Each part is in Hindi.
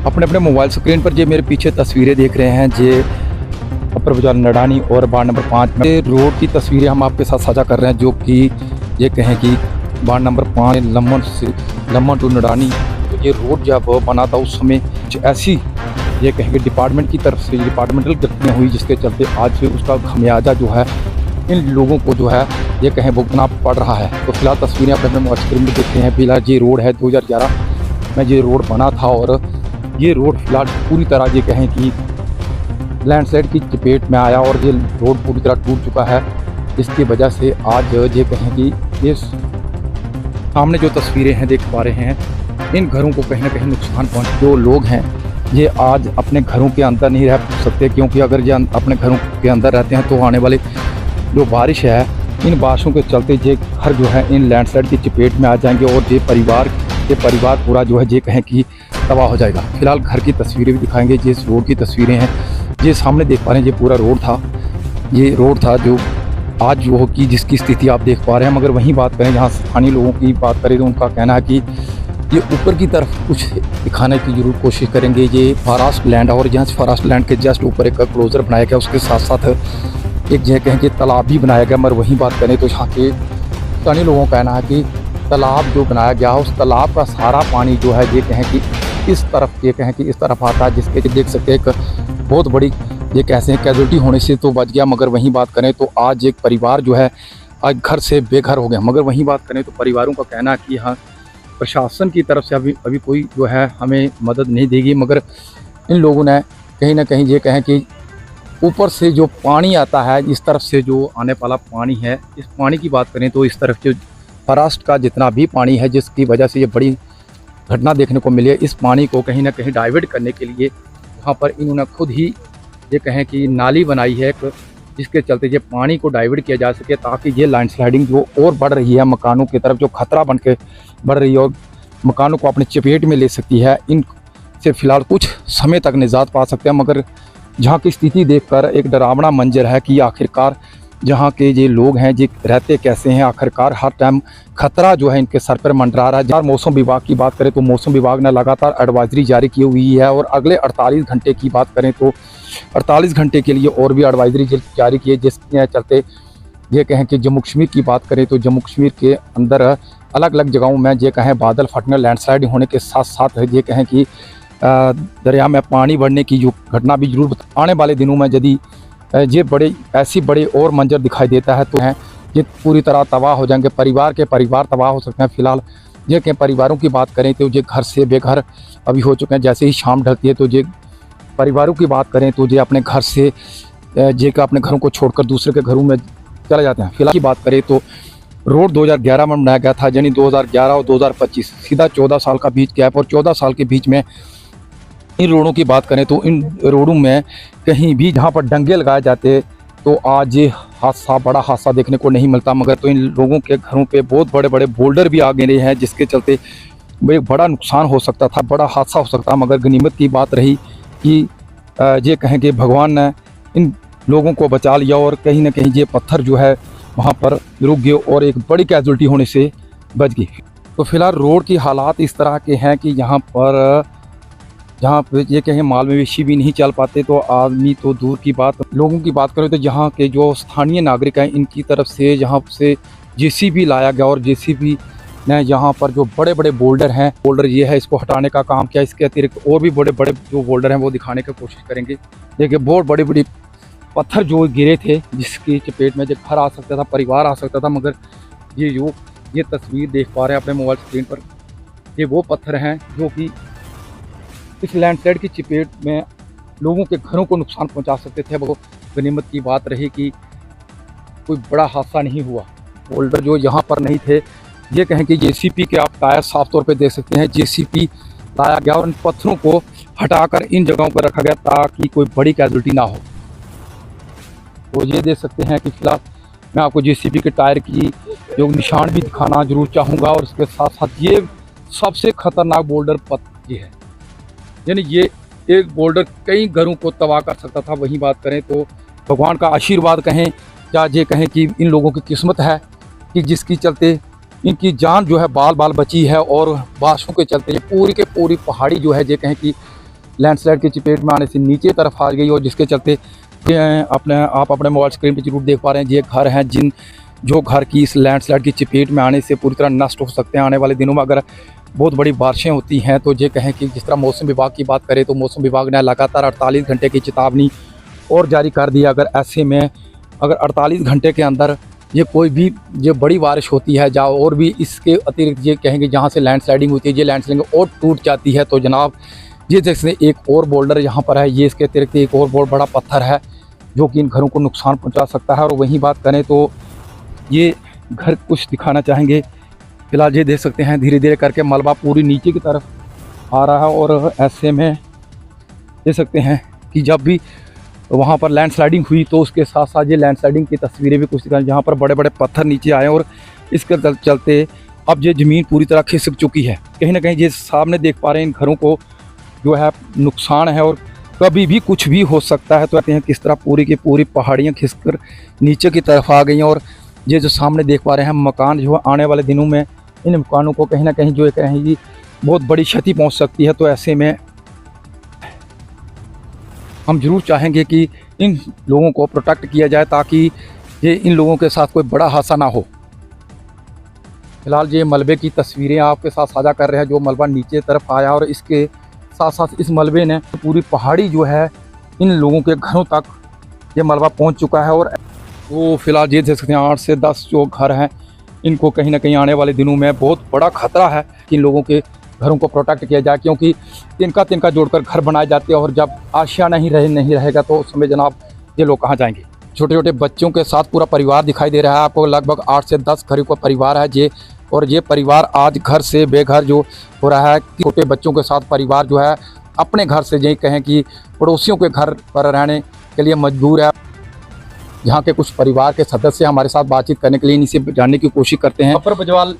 अपने अपने मोबाइल स्क्रीन पर जो मेरे पीछे तस्वीरें देख रहे हैं जे अपर बाजार नडानी और वार्ड नंबर 5 में रोड की तस्वीरें हम आपके साथ साझा कर रहे हैं, जो कि ये कहें कि वार्ड नंबर 5 लम्बन टू नडानी तो ये रोड जब बना था उस समय ऐसी ये कहेंगे डिपार्टमेंट की तरफ से डिपार्टमेंटल गलतियाँ हुई, जिसके चलते आज से उसका खमियाजा जो है इन लोगों को जो है ये कहें भुगतना पड़ रहा है। तो फिलहाल तस्वीरें अपने मोबाइल स्क्रीन में देखते हैं। फिलहाल ये रोड है 2011 में ये रोड बना था और ये रोड फिलहाल पूरी तरह ये कहें कि लैंडस्लाइड की चपेट में आया और ये रोड पूरी तरह टूट चुका है। इसकी वजह से आज ये कहें कि ये सामने जो तस्वीरें हैं देख पा रहे हैं, इन घरों को कहीं ना कहीं नुकसान पहुँच जो लोग हैं ये आज अपने घरों के अंदर नहीं रह सकते, क्योंकि अगर ये अपने घरों के अंदर रहते हैं तो आने वाले जो बारिश है इन बारिशों के चलते ये घर जो है इन लैंडस्लाइड की चपेट में आ जाएंगे और ये परिवार पूरा जो है ये कहें कि तबाह हो जाएगा। फिलहाल घर की तस्वीरें भी दिखाएंगे, जिस रोड की तस्वीरें हैं ये सामने देख पा रहे हैं। ये पूरा रोड था जो आज जो की जिसकी स्थिति आप देख पा रहे हैं। मगर वहीं बात करें जहाँ स्थानीय लोगों की बात करें तो उनका कहना है कि ये ऊपर की तरफ कुछ दिखाने की जरूर कोशिश करेंगे। ये फॉरेस्ट लैंड और यहाँ फॉरेस्ट लैंड के जस्ट ऊपर एक क्लोजर बनाया गया, उसके साथ साथ एक जगह कहें कि तालाब भी बनाया गया। मगर वहीं बात करें तो यहाँ के स्थानीय लोगों का कहना है कि तालाब जो बनाया गया उस तालाब का सारा पानी जो है ये कहें कि इस तरफ आता है, जिसके देख सकते हैं एक बहुत बड़ी ये कैसे कैजुअल्टी होने से तो बच गया। मगर वहीं बात करें तो आज एक परिवार जो है आज घर से बेघर हो गया। मगर वहीं बात करें तो परिवारों का कहना है कि हाँ प्रशासन की तरफ से अभी कोई जो है हमें मदद नहीं देगी। मगर इन लोगों ने कहीं ना कहीं ये कहें कि ऊपर से जो पानी आता है इस तरफ से जो आने वाला पानी है, इस पानी की बात करें तो इस तरफ जो फॉरेस्ट का जितना भी पानी है जिसकी वजह से ये बड़ी घटना देखने को मिली है, इस पानी को कहीं ना कहीं डाइवर्ट करने के लिए वहाँ पर इन्होंने खुद ही ये कहें कि नाली बनाई है जिसके चलते ये पानी को डाइवर्ट किया जा सके, ताकि ये लैंडस्लाइडिंग जो और बढ़ रही है मकानों की तरफ, जो खतरा बन के बढ़ रही है और मकानों को अपने चपेट में ले सकती है, इनसे फिलहाल कुछ समय तक निजात पा सकते हैं। मगर जहाँ की स्थिति देखकर एक डरावना मंजर है कि आखिरकार जहाँ के ये लोग हैं ये रहते कैसे हैं, आखिरकार हर टाइम खतरा जो है इनके सर पर मंडरा रहा है। जहाँ मौसम विभाग की बात करें तो मौसम विभाग ने लगातार एडवाइजरी जारी की हुई है और अगले 48 घंटे की बात करें तो 48 घंटे के लिए और भी एडवाइजरी जारी की है, जिसके चलते ये कहें कि जम्मू कश्मीर की बात करें तो जम्मू कश्मीर के अंदर अलग अलग जगहों में ये कहें बादल फटने लैंडस्लाइड होने के साथ साथ ये कहें कि दरिया में पानी बढ़ने की जो घटना भी जरूर आने वाले दिनों में यदि ये ऐसी बड़े और मंजर दिखाई देता है तो हैं ये पूरी तरह तबाह हो जाएंगे, परिवार तबाह हो सकते हैं। फिलहाल ये के परिवारों की बात करें तो ये घर से बेघर अभी हो चुके हैं। जैसे ही शाम ढलती है तो ये परिवारों की बात करें तो ये अपने घर से अपने घरों को छोड़कर दूसरे के घरों में चले जाते हैं। फिलहाल की बात करें तो रोड 2011 में बनाया गया था, यानी 2011 और 2025 सीधा 14 साल का बीच गैप, और 14 साल के बीच में इन रोडों की बात करें तो इन रोडों में कहीं भी जहां पर डंगे लगाए जाते तो आज ये बड़ा हादसा देखने को नहीं मिलता। मगर तो इन लोगों के घरों पे बहुत बड़े बड़े बोल्डर भी आ गए हैं, जिसके चलते एक बड़ा नुकसान हो सकता था, बड़ा हादसा हो सकता। मगर गनीमत की बात रही कि ये कहें कि भगवान ने इन लोगों को बचा लिया और कहीं ना कहीं ये पत्थर जो है वहाँ पर रुक गए और एक बड़ी कैजुअल्टी होने से बच गई। तो फिलहाल रोड की हालात इस तरह के हैं कि जहाँ पर ये कहें माल मवेशी भी नहीं चल पाते, तो आदमी तो दूर की बात, लोगों की बात करें तो यहाँ के जो स्थानीय नागरिक हैं इनकी तरफ से यहाँ से जेसीबी लाया गया और जेसीबी ने यहाँ पर जो बड़े बड़े बोल्डर ये है इसको हटाने का काम किया। इसके अतिरिक्त और भी बड़े बड़े जो बोल्डर हैं वो दिखाने की कोशिश करेंगे। देखिए बहुत बड़ी बड़ी पत्थर जो गिरे थे जिसकी चपेट में जो घर आ सकता था, परिवार आ सकता था। मगर ये तस्वीर देख पा रहे हैं अपने मोबाइल स्क्रीन पर, ये वो पत्थर हैं जो कि इस लैंडस्लाइड की चपेट में लोगों के घरों को नुकसान पहुंचा सकते थे। वो गनीमत की बात रही कि कोई बड़ा हादसा नहीं हुआ। बोल्डर जो यहाँ पर नहीं थे, ये कहें कि जेसीबी के आप टायर साफ तौर पे देख सकते हैं, जेसीबी लाया गया और इन पत्थरों को हटाकर इन जगहों पर रखा गया ताकि कोई बड़ी कैजुअल्टी ना हो। तो ये देख सकते हैं कि फिलहाल मैं आपको जेसीबी के टायर की जो निशान भी दिखाना जरूर चाहूँगा, और इसके साथ साथ ये सबसे खतरनाक बोल्डर पत्थर है, यानी ये एक बोल्डर कई घरों को तबाह कर सकता था। वहीं बात करें तो भगवान का आशीर्वाद कहें या ये कहें कि इन लोगों की किस्मत है कि जिसकी चलते इनकी जान जो है बाल बाल बची है, और बारिशों के चलते ये पूरी के पूरी पहाड़ी जो है ये कहें कि लैंडस्लाइड की चपेट में आने से नीचे तरफ आ गई, और जिसके चलते आप अपने मोबाइल स्क्रीन पर जरूर देख पा रहे हैं, ये घर हैं जो घर की इस लैंडस्लाइड की चपेट में आने से पूरी तरह नष्ट हो सकते हैं। आने वाले दिनों में अगर बहुत बड़ी बारिशें होती हैं तो ये कहें कि जिस तरह मौसम विभाग की बात करें तो मौसम विभाग ने लगातार 48 घंटे की चेतावनी और जारी कर दी। अगर ऐसे में अगर 48 घंटे के अंदर ये बड़ी बारिश होती है जहाँ, और भी इसके अतिरिक्त ये कहेंगे जहाँ से लैंडस्लाइडिंग होती है, ये लैंडस्लाइडिंग और टूट जाती है, तो जनाब ये जैसे एक और बोल्डर यहाँ पर है, ये इसके अतिरिक्त एक और बहुत बड़ा पत्थर है जो कि इन घरों को नुकसान पहुँचा सकता है। और वहीं बात करें तो ये घर कुछ दिखाना चाहेंगे, फिलहाल ये देख सकते हैं धीरे धीरे करके मलबा पूरी नीचे की तरफ आ रहा है, और ऐसे में देख सकते हैं कि जब भी वहाँ पर लैंडस्लाइडिंग हुई तो उसके साथ साथ ये लैंडस्लाइडिंग की तस्वीरें भी कुछ दिखाई, जहाँ पर बड़े बड़े पत्थर नीचे आए और इसके चलते अब ये ज़मीन पूरी तरह खिसक चुकी है। कहीं ना कहीं ये सामने देख पा रहे हैं इन घरों को जो है नुकसान है और कभी भी कुछ भी हो सकता है। तो कहते हैं किस तरह पूरी की पूरी पहाड़ियाँ खिसकर नीचे की तरफ आ गई हैं, और ये जो सामने देख पा रहे हैं मकान जो है आने वाले दिनों में इन मकानों को कहीं ना कहीं जो कहें कि बहुत बड़ी क्षति पहुंच सकती है। तो ऐसे में हम जरूर चाहेंगे कि इन लोगों को प्रोटेक्ट किया जाए ताकि ये इन लोगों के साथ कोई बड़ा हादसा ना हो। फिलहाल ये मलबे की तस्वीरें आपके साथ साझा कर रहे हैं, जो मलबा नीचे तरफ आया और इसके साथ साथ इस मलबे ने पूरी पहाड़ी जो है इन लोगों के घरों तक ये मलबा पहुंच चुका है। और तो फिलहाल ये देख सकते हैं 8 से 10 जो घर हैं इनको कहीं ना कहीं आने वाले दिनों में बहुत बड़ा खतरा है कि इन लोगों के घरों को प्रोटेक्ट किया जाए, क्योंकि तिनका जोड़कर घर बनाए जाते हैं और जब आशिया नहीं रहेगा तो उस समय जनाब ये लोग कहाँ जाएंगे। छोटे छोटे बच्चों के साथ पूरा परिवार दिखाई दे रहा है आपको, लगभग 8 से 10 घरों का परिवार है ये, और ये परिवार आज घर से बेघर जो हो रहा है। छोटे बच्चों के साथ परिवार जो है अपने घर से यही कहें कि पड़ोसियों के घर पर रहने के लिए मजबूर है। यहाँ के कुछ परिवार के सदस्य हमारे साथ बातचीत करने के लिए इनसे जानने की कोशिश करते हैं। अपर बजवाल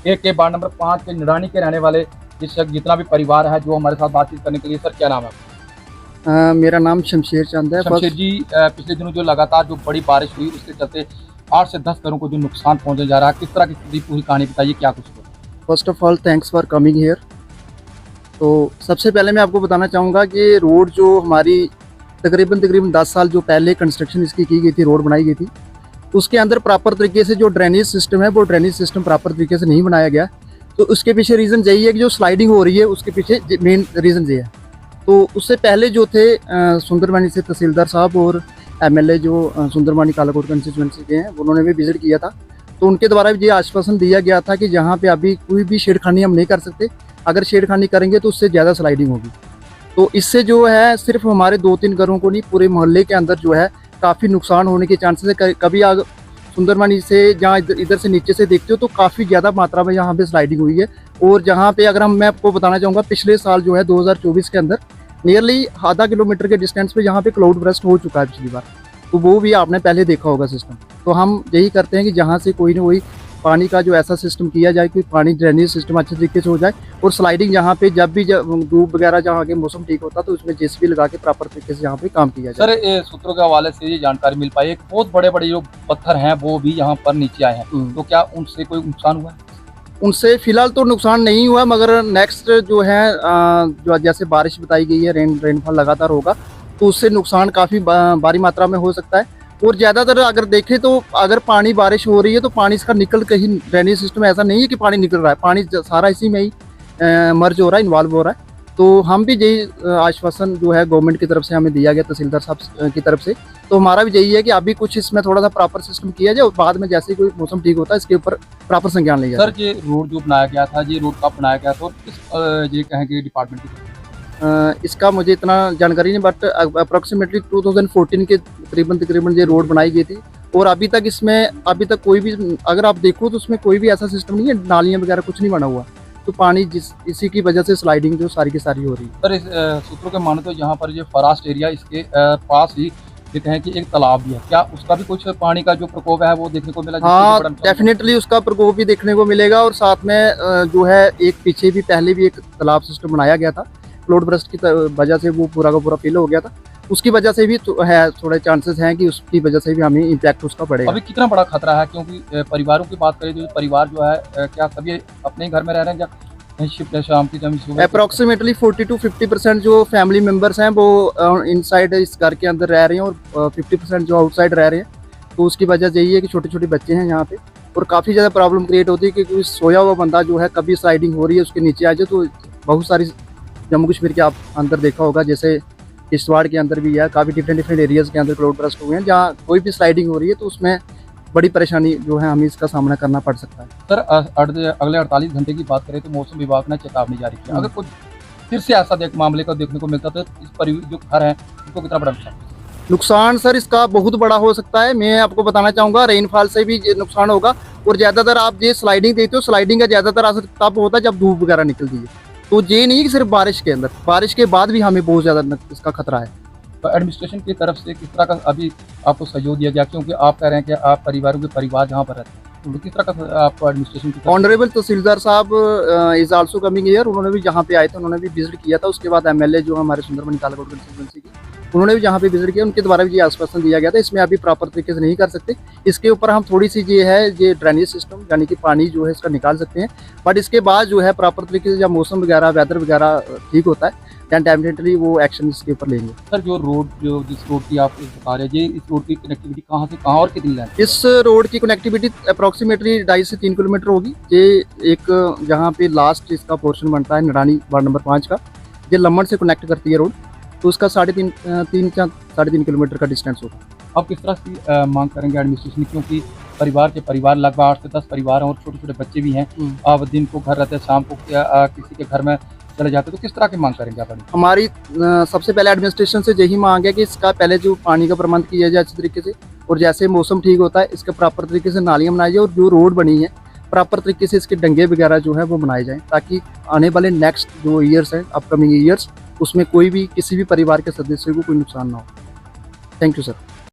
के वार्ड नंबर 5 के निडानी के रहने वाले जितना भी परिवार है जो हमारे साथ बातचीत करने के लिए, सर क्या नाम है? मेरा नाम शमशेर चंद है। शमशेर जी, पिछले दिनों जो लगातार जो बड़ी बारिश हुई उसके चलते 8 से 10 घरों को जो नुकसान पहुंचा जा रहा है, किस तरह की पूरी कहानी बताइए, क्या कुछ हुआ? First of all thanks for coming here. तो सबसे पहले मैं आपको बताना चाहूँगा कि रोड जो हमारी तकरीबन 10 साल जो पहले कंस्ट्रक्शन इसकी की गई थी, रोड बनाई गई थी, उसके अंदर प्रॉपर तरीके से जो ड्रेनेज सिस्टम है वो ड्रेनेज सिस्टम प्रॉपर तरीके से नहीं बनाया गया। तो उसके पीछे रीज़न यही है कि जो स्लाइडिंग हो रही है उसके पीछे मेन रीज़न ये है। तो उससे पहले जो थे सुंदरमानी से तहसीलदार साहब और एमएलए जो सुंदरमानी कालाकोट कंस्टिट्यूंसी के हैं, उन्होंने भी विजिट किया था। तो उनके द्वारा भी ये आश्वासन दिया गया था कि जहाँ पे अभी कोई भी छेड़खानी हम नहीं कर सकते, अगर छेड़खानी करेंगे तो उससे ज़्यादा स्लाइडिंग होगी। तो इससे जो है सिर्फ हमारे 2-3 घरों को नहीं, पूरे मोहल्ले के अंदर जो है काफ़ी नुकसान होने के चांसेस है। कभी सुंदरमानी से जहाँ इधर से नीचे से देखते हो तो काफ़ी ज़्यादा मात्रा में यहाँ पे स्लाइडिंग हुई है। और जहाँ पे अगर मैं आपको बताना चाहूँगा पिछले साल जो है 2024 के अंदर नियरली आधा किलोमीटर के डिस्टेंस पे यहाँ पे क्लाउड बर्स्ट हो चुका है पिछली बार, तो वो भी आपने पहले देखा होगा सिस्टम। तो हम यही करते हैं कि जहाँ से कोई ना कोई पानी का जो ऐसा सिस्टम किया जाए कि पानी ड्रेनेज सिस्टम अच्छे तरीके से हो जाए, और स्लाइडिंग यहाँ पे जब भी धूप वगैरह जहाँ के मौसम ठीक होता तो उसमें जेसीबी लगा के प्रॉपर तरीके से यहाँ पे काम किया जाए। सर सूत्रों के हवाले से ये जानकारी मिल पाई, एक बहुत बड़े बड़े जो पत्थर हैं वो भी यहाँ पर नीचे आए हैं, तो क्या उनसे कोई नुकसान हुआ? उनसे फिलहाल तो नुकसान नहीं हुआ, मगर नेक्स्ट जो है जो जैसे बारिश बताई गई है, रेनफॉल लगातार होगा तो उससे नुकसान काफ़ी भारी मात्रा में हो सकता है। और ज़्यादातर अगर देखें तो अगर पानी बारिश हो रही है तो पानी इसका निकल कहीं, ड्रेनेज सिस्टम ऐसा नहीं है कि पानी निकल रहा है, पानी सारा इसी में ही मर्ज हो रहा है, इन्वॉल्व हो रहा है। तो हम भी यही आश्वासन जो है गवर्नमेंट की तरफ से हमें दिया गया, तहसीलदार साहब की तरफ से, तो हमारा भी यही है कि अभी कुछ इसमें थोड़ा सा प्रॉपर सिस्टम किया जाए और बाद में जैसे कोई मौसम ठीक होता है इसके ऊपर प्रॉपर संज्ञान लिया जाए। सर ये रोड जो बनाया गया था, ये रोड कब बनाया गया था और किस ये कहेंगे डिपार्टमेंट की? इसका मुझे इतना जानकारी नहीं, बट अप्रॉक्सीमेटली 2014 के तकरीबन ये रोड बनाई गई थी। और अभी तक कोई भी अगर आप देखो तो उसमें कोई भी ऐसा सिस्टम नहीं है, नालियाँ वगैरह कुछ नहीं बना हुआ, तो पानी इसी की वजह से स्लाइडिंग जो सारी की सारी हो रही है। सर इस सूत्रों के माने तो यहाँ पर ये फॉरेस्ट एरिया, इसके पास ही ये कहें कि एक तालाब भी है, क्या उसका भी कुछ पानी का जो प्रकोप है वो देखने को मिला? हाँ, डेफिनेटली उसका प्रकोप भी देखने को मिलेगा। और साथ में जो है एक पीछे भी पहले भी एक तालाब सिस्टम बनाया गया था, क्लाउड बर्स्ट की वजह से वो पूरा का पूरा फिल हो गया था, उसकी वजह से भी तो है, थोड़े चांसेस हैं कि उसकी वजह से भी हमें इम्पैक्ट उसका पड़ेगा। अभी कितना बड़ा खतरा है, क्योंकि परिवारों की बात करें तो परिवार जो है क्या सभी अपने ही घर में रह रहे हैं? शिफ्ट है शाम की टाइम सुबह अप्रॉक्सीमेटली 40 to 50% जो फैमिली मेम्बर्स हैं वो इनसाइड इस घर के अंदर रह रहे हैं और 50% जो आउटसाइड रह रहे हैं। तो उसकी वजह यही है कि छोटे छोटे बच्चे हैं यहाँ पे और काफ़ी ज़्यादा प्रॉब्लम क्रिएट होती है कि कोई सोया हुआ बंदा जो है कभी स्लाइडिंग हो रही है उसके नीचे आ जाए तो बहुत सारी जम्मू कश्मीर के आप अंदर देखा होगा, जैसे किश्तवाड़ के अंदर भी है, काफ़ी डिफरेंट एरियाज़ के अंदर क्लाउड बर्स्ट हुए हैं जहाँ कोई भी स्लाइडिंग हो रही है तो उसमें बड़ी परेशानी जो है हमें इसका सामना करना पड़ सकता है। सर अगले 48 घंटे की बात करें तो मौसम विभाग ने चेतावनी जारी की है। अगर कुछ फिर से ऐसा मामले का देखने को मिलता तो इस जो घर है उनको कितना बड़ा नुकसान सर इसका बहुत बड़ा हो सकता है। मैं आपको बताना चाहूँगा रेनफॉल से भी ये नुकसान होगा और ज़्यादातर आप ये स्लाइडिंग देखते हो, स्लाइडिंग का ज़्यादातर असर तब होता है जब धूप वगैरह निकलती है। तो ये नहीं कि सिर्फ बारिश के अंदर, बारिश के बाद भी हमें बहुत ज़्यादा इसका खतरा है। तो एडमिनिस्ट्रेशन की तरफ से किस तरह का अभी आपको सहयोग दिया गया, क्योंकि आप कह रहे हैं कि आप परिवारों के परिवार जहाँ पर रहते हैं, तो किस तरह का आपको एडमिनिस्ट्रेशन की ऑनरेबल तहसीलदार साहब इज आल्सो कमिंग हियर, उन्होंने भी जहाँ पे आए थे उन्होंने भी विजिट किया था। उसके बाद एमएलए जो हमारे सुंदरबनी कालाकोट कंस्टिट्यूएंसी की, उन्होंने भी जहाँ पे विजिट किया, उनके द्वारा भी ये आश्वासन दिया गया था इसमें अभी प्रॉपर तरीके से नहीं कर सकते। इसके ऊपर हम थोड़ी सी ये ड्रेनेज सिस्टम यानी कि पानी जो है इसका निकाल सकते हैं, बट इसके बाद जो है प्रॉपर तरीके से जब मौसम वगैरह वेदर वगैरह ठीक होता है दैन डेफिनेटली वो एक्शन इसके ऊपर लेंगे। सर जो रोड जिस रोड की आप बता रहे हैं, ये इस रोड की कनेक्टिविटी कहाँ से कहाँ और कितनी लेंथ? इस रोड की कनेक्टिविटी अप्रॉक्सीमेटली 2.5 से 3 किलोमीटर होगी। ये एक जहाँ पे लास्ट इसका पोर्शन बनता है नडानी वार्ड नंबर 5 का, ये लम्बड़ से कनेक्ट करती है रोड, तो उसका 3.5 किलोमीटर का डिस्टेंस होगा। आप किस तरह की मांग करेंगे एडमिनिस्ट्रेशन, क्योंकि परिवार के परिवार लगभग 8 से 10 परिवार हैं और छोटे छोटे बच्चे भी हैं, आप दिन को घर रहते हैं, शाम को किसी के घर में चले जाते, तो किस तरह की मांग करेंगे आप? हमारी सबसे पहले एडमिनिस्ट्रेशन से यही मांग है कि इसका पहले जो पानी का प्रबंध किया जाए अच्छे तरीके से, और जैसे मौसम ठीक होता है इसका प्रॉपर तरीके से नालियाँ बनाई जाए और जो रोड बनी है प्रॉपर तरीके से इसके डंगे वगैरह जो है वो बनाए जाएं, ताकि आने वाले नेक्स्ट जो ईयर्स हैं अपकमिंग ईयर्स उसमें कोई भी किसी भी परिवार के सदस्य को कोई नुकसान ना हो। Thank you sir.